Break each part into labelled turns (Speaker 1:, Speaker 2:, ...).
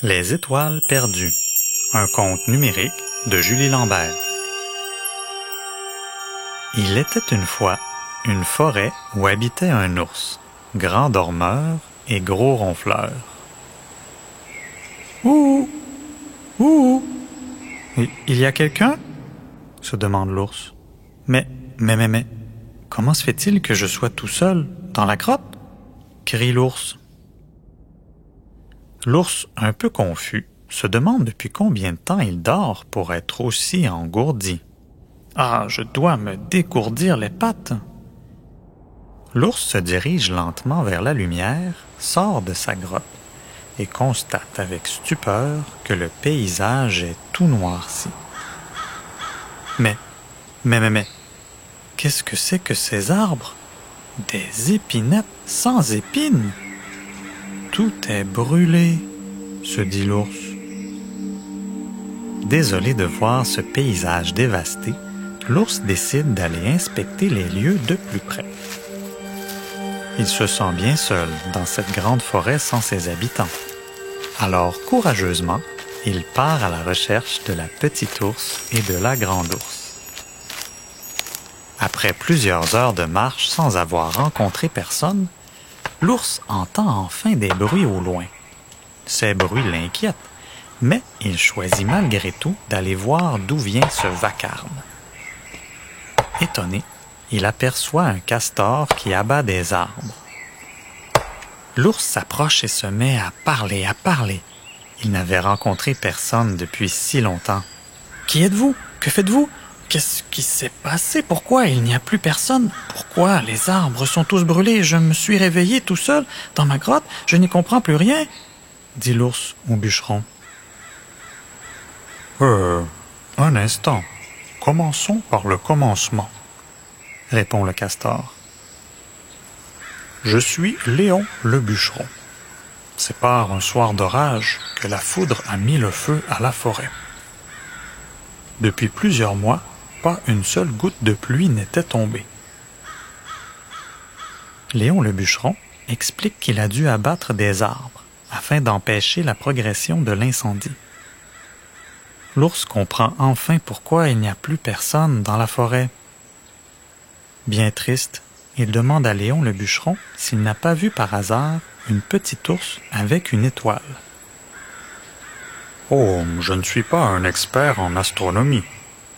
Speaker 1: Les étoiles perdues. Un conte numérique de Julie Lambert. Il était une fois une forêt où habitait un ours, grand dormeur et gros ronfleur. Ouh! Ouh! Il y a quelqu'un? Se demande l'ours. Mais, comment se fait-il que je sois tout seul dans la grotte? Crie l'ours. L'ours, un peu confus, se demande depuis combien de temps il dort pour être aussi engourdi. Ah, je dois me dégourdir les pattes. L'ours se dirige lentement vers la lumière, sort de sa grotte et constate avec stupeur que le paysage est tout noirci. Mais, qu'est-ce que c'est que ces arbres? Des épinettes sans épines? Tout est brûlé, se dit l'ours. Désolé de voir ce paysage dévasté, l'ours décide d'aller inspecter les lieux de plus près. Il se sent bien seul dans cette grande forêt sans ses habitants. Alors, courageusement, il part à la recherche de la petite ours et de la grande ours. Après plusieurs heures de marche sans avoir rencontré personne, l'ours entend enfin des bruits au loin. Ces bruits l'inquiètent, mais il choisit malgré tout d'aller voir d'où vient ce vacarme. Étonné, il aperçoit un castor qui abat des arbres. L'ours s'approche et se met à parler. Il n'avait rencontré personne depuis si longtemps. « Qui êtes-vous? Que faites-vous? Qu'est-ce qui s'est passé? Pourquoi il n'y a plus personne? Pourquoi les arbres sont tous brûlés? Je me suis réveillé tout seul dans ma grotte. Je n'y comprends plus rien. » dit l'ours au bûcheron. « Un instant. Commençons par le commencement, » répond le castor. « Je suis Léon le bûcheron. C'est par un soir d'orage que la foudre a mis le feu à la forêt. Depuis plusieurs mois, pas une seule goutte de pluie n'était tombée. » Léon le bûcheron explique qu'il a dû abattre des arbres afin d'empêcher la progression de l'incendie. L'ours comprend enfin pourquoi il n'y a plus personne dans la forêt. Bien triste, il demande à Léon le bûcheron s'il n'a pas vu par hasard une petite ours avec une étoile. « Oh, je ne suis pas un expert en astronomie, »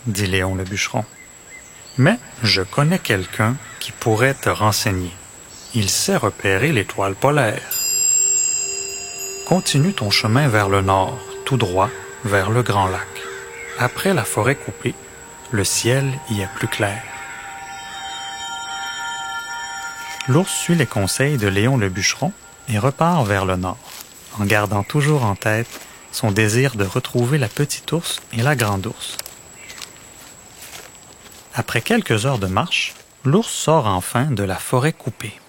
Speaker 1: dit Léon le bûcheron. « Mais je connais quelqu'un qui pourrait te renseigner. Il sait repérer l'étoile polaire. Continue ton chemin vers le nord, tout droit, vers le grand lac. Après la forêt coupée, le ciel y est plus clair. » L'ours suit les conseils de Léon le bûcheron et repart vers le nord, en gardant toujours en tête son désir de retrouver la petite ours et la grande ours. Après quelques heures de marche, l'ours sort enfin de la forêt coupée.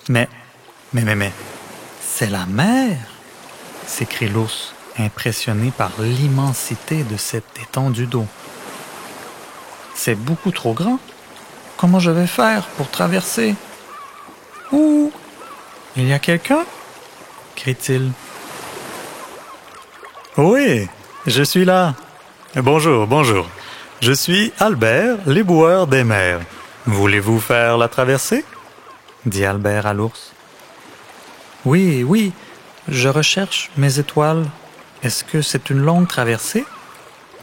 Speaker 1: Mais, c'est la mer! S'écrie l'ours, impressionné par l'immensité de cette étendue d'eau. C'est beaucoup trop grand. Comment je vais faire pour traverser? Ouh! Il y a quelqu'un? Crie-t-il. Oui, je suis là. Bonjour. Je suis Albert, l'éboueur des mers. Voulez-vous faire la traversée? Dit Albert à l'ours. Oui, je recherche mes étoiles. Est-ce que c'est une longue traversée?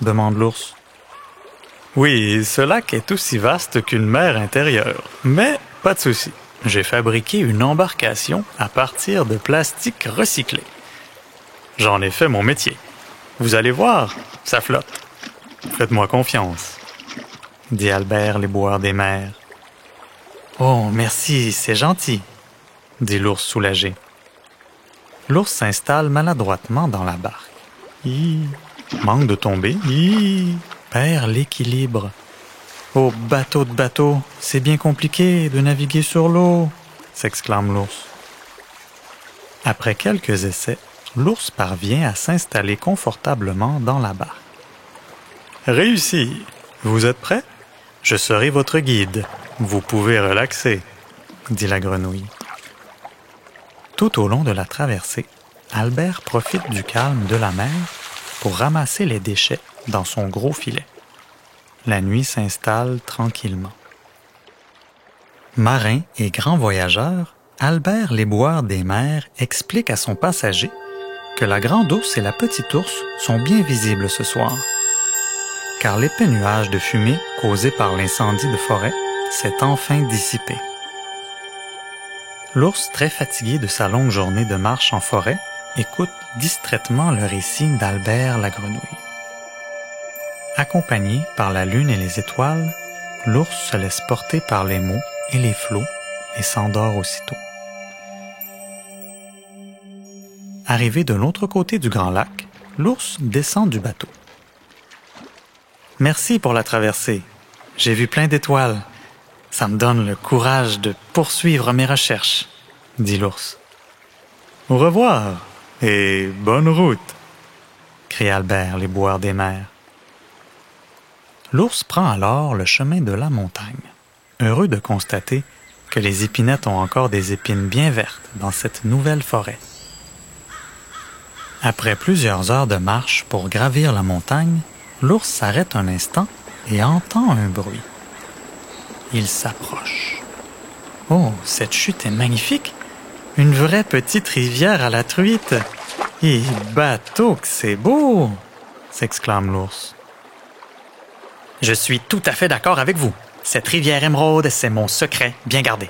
Speaker 1: Demande l'ours. Oui, ce lac est aussi vaste qu'une mer intérieure. Mais pas de souci. J'ai fabriqué une embarcation à partir de plastique recyclé. J'en ai fait mon métier. Vous allez voir, ça flotte. Faites-moi confiance, dit Albert l'éboueur des mers. Oh, merci, c'est gentil, dit l'ours soulagé. L'ours s'installe maladroitement dans la barque. Manque de tomber. Perd l'équilibre. Oh, bateau, c'est bien compliqué de naviguer sur l'eau, s'exclame l'ours. Après quelques essais, l'ours parvient à s'installer confortablement dans la barque. Réussi! Vous êtes prêts? Je serai votre guide. Vous pouvez relaxer, dit la grenouille. Tout au long de la traversée, Albert profite du calme de la mer pour ramasser les déchets dans son gros filet. La nuit s'installe tranquillement. Marin et grand voyageur, Albert l'éboueur des mers explique à son passager que la grande ours et la petite ours sont bien visibles ce soir, car l'épais nuage de fumée causé par l'incendie de forêt s'est enfin dissipé. L'ours, très fatigué de sa longue journée de marche en forêt, écoute distraitement le récit d'Albert la grenouille. Accompagné par la lune et les étoiles, l'ours se laisse porter par les mots et les flots et s'endort aussitôt. Arrivé de l'autre côté du grand lac, l'ours descend du bateau. « Merci pour la traversée. J'ai vu plein d'étoiles. Ça me donne le courage de poursuivre mes recherches, » dit l'ours. « Au revoir et bonne route !» crie Albert l'éboueur des mers. L'ours prend alors le chemin de la montagne, heureux de constater que les épinettes ont encore des épines bien vertes dans cette nouvelle forêt. Après plusieurs heures de marche pour gravir la montagne, l'ours s'arrête un instant et entend un bruit. Il s'approche. Oh, cette chute est magnifique! Une vraie petite rivière à la truite! Et bateau que c'est beau! S'exclame l'ours. Je suis tout à fait d'accord avec vous. Cette rivière émeraude, c'est mon secret bien gardé.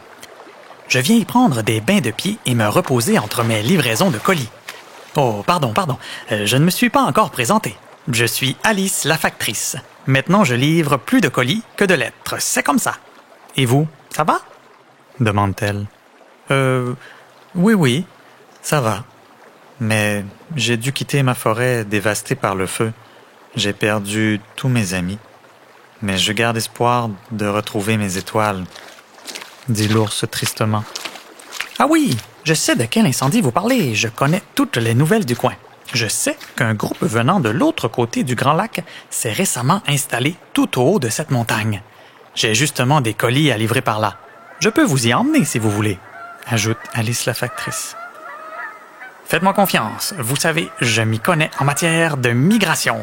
Speaker 1: Je viens y prendre des bains de pied et me reposer entre mes livraisons de colis. Oh, pardon, je ne me suis pas encore présenté. Je suis Alice, la factrice. Maintenant, je livre plus de colis que de lettres. C'est comme ça. Et vous, ça va? Demande-t-elle. Oui, ça va. Mais j'ai dû quitter ma forêt dévastée par le feu. J'ai perdu tous mes amis. Mais je garde espoir de retrouver mes étoiles, dit l'ours tristement. Ah oui, je sais de quel incendie vous parlez. Je connais toutes les nouvelles du coin. Je sais qu'un groupe venant de l'autre côté du Grand Lac s'est récemment installé tout au haut de cette montagne. J'ai justement des colis à livrer par là. Je peux vous y emmener si vous voulez, ajoute Alice la factrice. Faites-moi confiance. Vous savez, je m'y connais en matière de migration.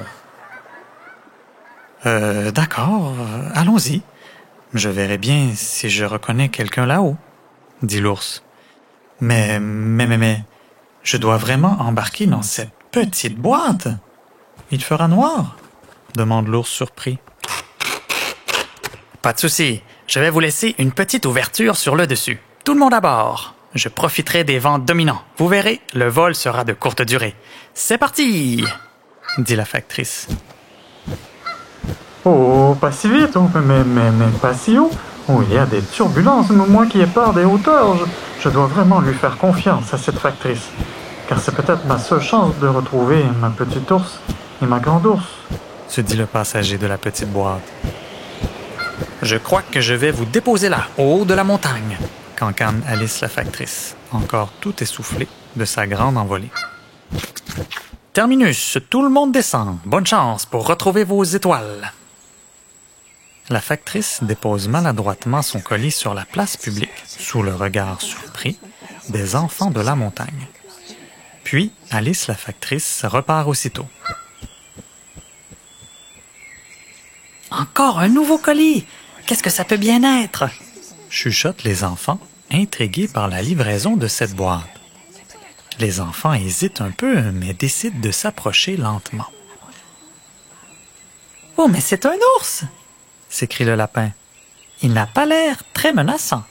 Speaker 1: D'accord, allons-y. Je verrai bien si je reconnais quelqu'un là-haut, dit l'ours. Mais, je dois vraiment embarquer dans cette petite boîte. Il fera noir, demande l'ours surpris. Pas de souci, je vais vous laisser une petite ouverture sur le dessus. Tout le monde à bord. Je profiterai des vents dominants. Vous verrez, le vol sera de courte durée. C'est parti, dit la factrice.
Speaker 2: Oh, pas si vite, mais pas si haut. Oh, il y a des turbulences, moi qui ai peur des hauteurs. Je dois vraiment lui faire confiance à cette factrice. Car c'est peut-être ma seule chance de retrouver ma petite ours et ma grande ours,
Speaker 1: se dit le passager de la petite boîte. Je crois que je vais vous déposer là, au haut de la montagne, cancane Alice la factrice, encore tout essoufflée de sa grande envolée. Terminus, tout le monde descend. Bonne chance pour retrouver vos étoiles. La factrice dépose maladroitement son colis sur la place publique, sous le regard surpris des enfants de la montagne. Puis, Alice la factrice repart aussitôt. Encore un nouveau colis! Qu'est-ce que ça peut bien être? Chuchotent les enfants, intrigués par la livraison de cette boîte. Les enfants hésitent un peu, mais décident de s'approcher lentement. « Oh, mais c'est un ours! » s'écrie le lapin. « Il n'a pas l'air très menaçant, »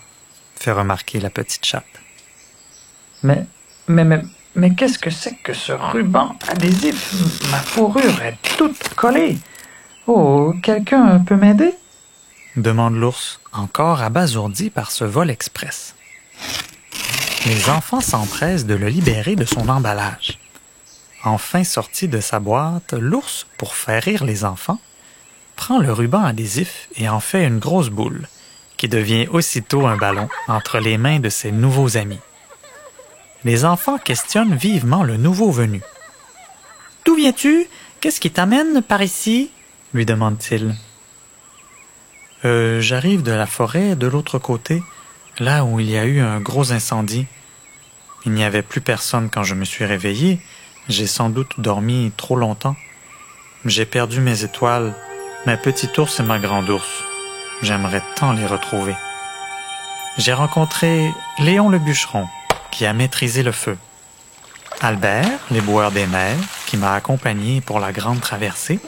Speaker 1: fait remarquer la petite chatte. «
Speaker 2: Mais qu'est-ce que c'est que ce ruban adhésif? Ma fourrure est toute collée. Oh, quelqu'un peut m'aider? »
Speaker 1: demande l'ours, encore abasourdi par ce vol express. Les enfants s'empressent de le libérer de son emballage. Enfin sorti de sa boîte, l'ours, pour faire rire les enfants, prend le ruban adhésif et en fait une grosse boule, qui devient aussitôt un ballon entre les mains de ses nouveaux amis. Les enfants questionnent vivement le nouveau venu. « D'où viens-tu? Qu'est-ce qui t'amène par ici? » lui demande-t-il. « J'arrive de la forêt de l'autre côté, là où il y a eu un gros incendie. Il n'y avait plus personne quand je me suis réveillé. J'ai sans doute dormi trop longtemps. J'ai perdu mes étoiles, ma petite ours et ma grande ours. J'aimerais tant les retrouver. J'ai rencontré Léon le bûcheron, qui a maîtrisé le feu. Albert, l'éboueur des mers, qui m'a accompagné pour la grande traversée.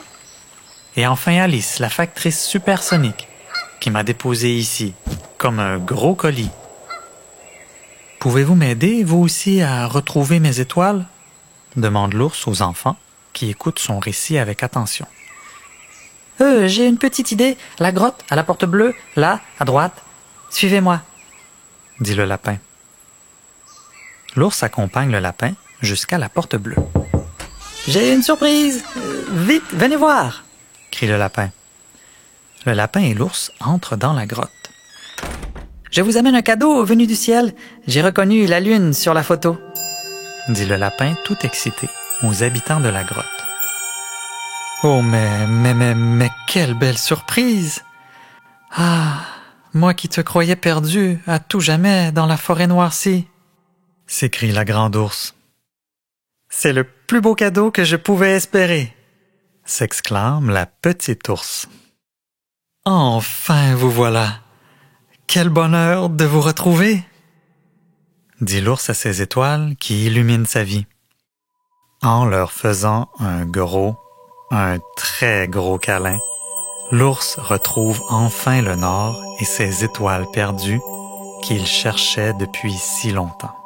Speaker 1: Et enfin Alice, la factrice supersonique, qui m'a déposé ici, comme un gros colis. Pouvez-vous m'aider, vous aussi, à retrouver mes étoiles? Demande l'ours aux enfants, qui écoutent son récit avec attention.
Speaker 3: J'ai une petite idée. La grotte, à la porte bleue, là, à droite. Suivez-moi.
Speaker 1: Dit le lapin. L'ours accompagne le lapin jusqu'à la porte bleue.
Speaker 3: J'ai une surprise. Vite, venez voir.
Speaker 1: Crie le lapin. Le lapin et l'ours entrent dans la grotte.
Speaker 3: Je vous amène un cadeau venu du ciel. J'ai reconnu la lune sur la photo.
Speaker 1: Dit le lapin tout excité aux habitants de la grotte. Oh, mais quelle belle surprise! Ah, moi qui te croyais perdu à tout jamais dans la forêt noircie! S'écrie la grande ours. C'est le plus beau cadeau que je pouvais espérer! S'exclame la petite ours. Enfin vous voilà! Quel bonheur de vous retrouver! Dit l'ours à ses étoiles qui illuminent sa vie. En leur faisant un très gros câlin, l'ours retrouve enfin le nord et ses étoiles perdues qu'il cherchait depuis si longtemps.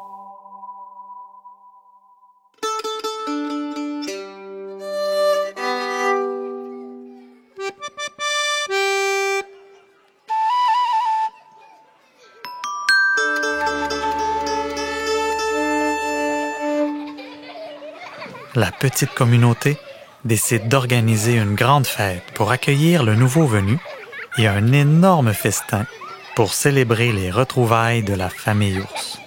Speaker 1: La petite communauté décide d'organiser une grande fête pour accueillir le nouveau venu et un énorme festin pour célébrer les retrouvailles de la famille ours.